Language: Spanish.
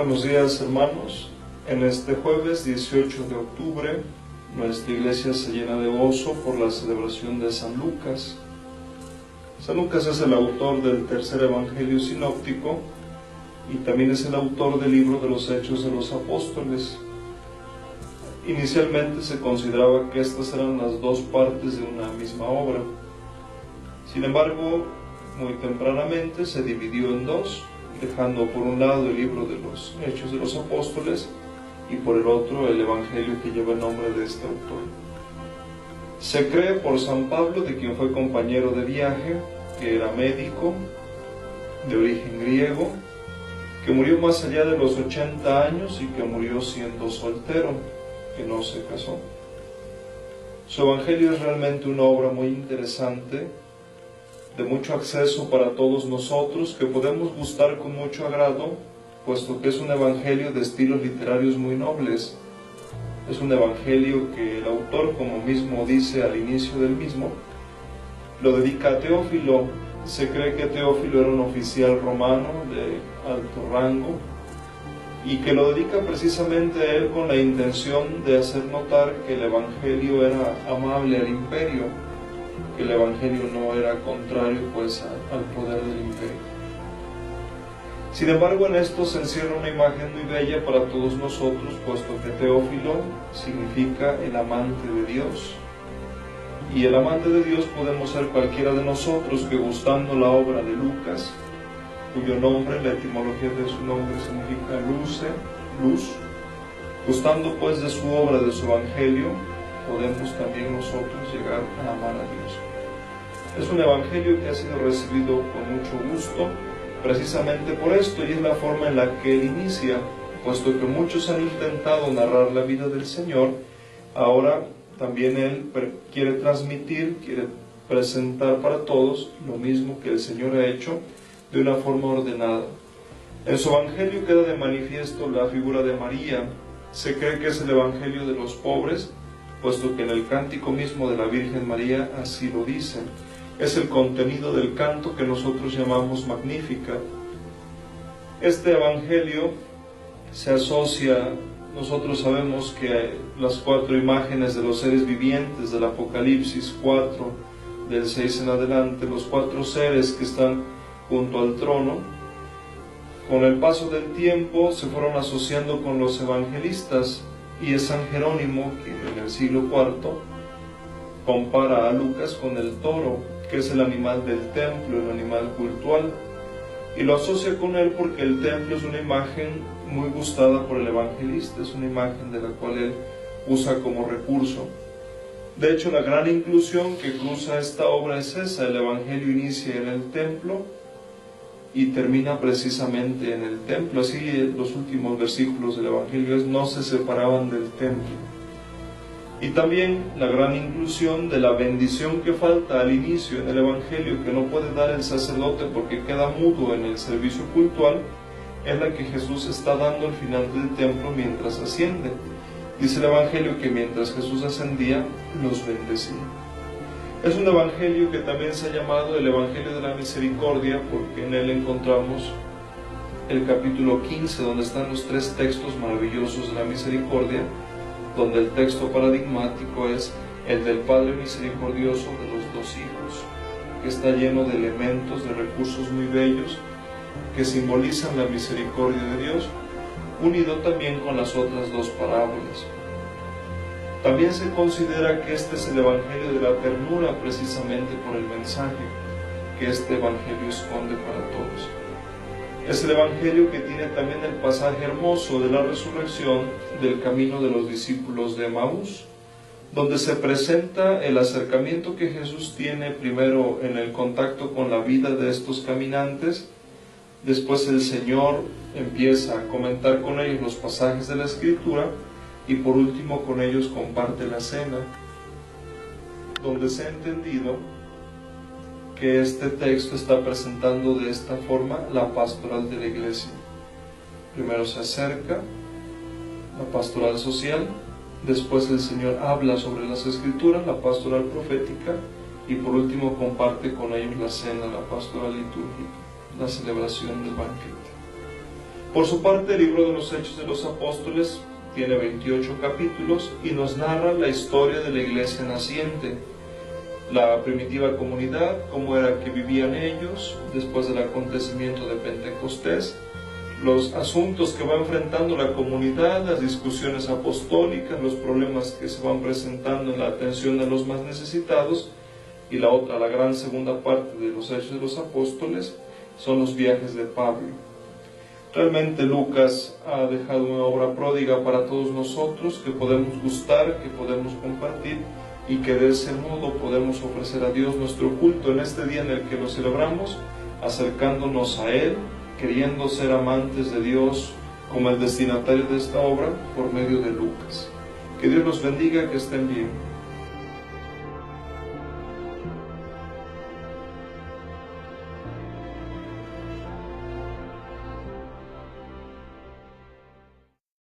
Buenos días, hermanos. En este jueves 18 de octubre, nuestra iglesia se llena de gozo por la celebración de San Lucas. San Lucas es el autor del tercer evangelio sinóptico y también es el autor del libro de los Hechos de los Apóstoles. Inicialmente se consideraba que estas eran las dos partes de una misma obra. Sin embargo, muy tempranamente se dividió en dos, dejando por un lado el libro de los Hechos de los Apóstoles y por el otro el evangelio que lleva el nombre de este autor. Se cree por San Pablo, de quien fue compañero de viaje, que era médico, de origen griego, que murió más allá de los 80 años y que murió siendo soltero, que no se casó. Su evangelio es realmente una obra muy interesante, de mucho acceso para todos nosotros, que podemos gustar con mucho agrado, puesto que es un evangelio de estilos literarios muy nobles. Es un evangelio que el autor, como mismo dice al inicio del mismo, lo dedica a Teófilo. Se cree que Teófilo era un oficial romano de alto rango y que lo dedica precisamente a él con la intención de hacer notar que el evangelio era amable al imperio, que el evangelio no era contrario pues al poder del imperio. Sin embargo, en esto se encierra una imagen muy bella para todos nosotros, puesto que Teófilo significa el amante de Dios. Y el amante de Dios podemos ser cualquiera de nosotros que, gustando la obra de Lucas, cuyo nombre, la etimología de su nombre significa luz, gustando pues de su obra, de su evangelio, podemos también nosotros llegar a amar a Dios. Es un evangelio que ha sido recibido con mucho gusto, precisamente por esto, y es la forma en la que él inicia, puesto que muchos han intentado narrar la vida del Señor. Ahora también él quiere transmitir, quiere presentar para todos lo mismo que el Señor ha hecho de una forma ordenada. En su evangelio queda de manifiesto la figura de María. Se cree que es el evangelio de los pobres, puesto que en el cántico mismo de la Virgen María así lo dice. Es el contenido del canto que nosotros llamamos Magnífica. Este evangelio se asocia, nosotros sabemos que las cuatro imágenes de los seres vivientes del Apocalipsis 4, del 6 en adelante, los cuatro seres que están junto al trono, con el paso del tiempo se fueron asociando con los evangelistas, y es San Jerónimo que en el siglo IV compara a Lucas con el toro, que es el animal del templo, el animal cultual, y lo asocia con él porque el templo es una imagen muy gustada por el evangelista, es una imagen de la cual él usa como recurso. De hecho, la gran inclusión que cruza esta obra es esa: el evangelio inicia en el templo y termina precisamente en el templo. Así los últimos versículos del evangelio no se separaban del templo. Y también la gran inclusión de la bendición que falta al inicio en el evangelio, que no puede dar el sacerdote porque queda mudo en el servicio cultual, es la que Jesús está dando al final del templo mientras asciende. Dice el evangelio que mientras Jesús ascendía, los bendecía. Es un evangelio que también se ha llamado el Evangelio de la Misericordia, porque en él encontramos el capítulo 15, donde están los tres textos maravillosos de la misericordia, donde el texto paradigmático es el del Padre misericordioso de los dos hijos, que está lleno de elementos, de recursos muy bellos, que simbolizan la misericordia de Dios, unido también con las otras dos parábolas. También se considera que este es el evangelio de la ternura, precisamente por el mensaje que este evangelio esconde para todos. Es el evangelio que tiene también el pasaje hermoso de la resurrección, del camino de los discípulos de Emaús, donde se presenta el acercamiento que Jesús tiene primero en el contacto con la vida de estos caminantes. Después el Señor empieza a comentar con ellos los pasajes de la Escritura y por último con ellos comparte la cena, donde se ha entendido que este texto está presentando de esta forma la pastoral de la iglesia. Primero se acerca la pastoral social, después el Señor habla sobre las Escrituras, la pastoral profética, y por último comparte con ellos la cena, la pastoral litúrgica, la celebración del banquete. Por su parte, el libro de los Hechos de los Apóstoles tiene 28 capítulos y nos narra la historia de la iglesia naciente, la primitiva comunidad, cómo era que vivían ellos después del acontecimiento de Pentecostés, los asuntos que va enfrentando la comunidad, las discusiones apostólicas, los problemas que se van presentando en la atención a los más necesitados, y la gran segunda parte de los Hechos de los Apóstoles son los viajes de Pablo. Realmente Lucas ha dejado una obra pródiga para todos nosotros que podemos gustar, que podemos compartir y que de ese modo podemos ofrecer a Dios nuestro culto en este día en el que lo celebramos, acercándonos a Él, queriendo ser amantes de Dios como el destinatario de esta obra por medio de Lucas. Que Dios los bendiga, que estén bien.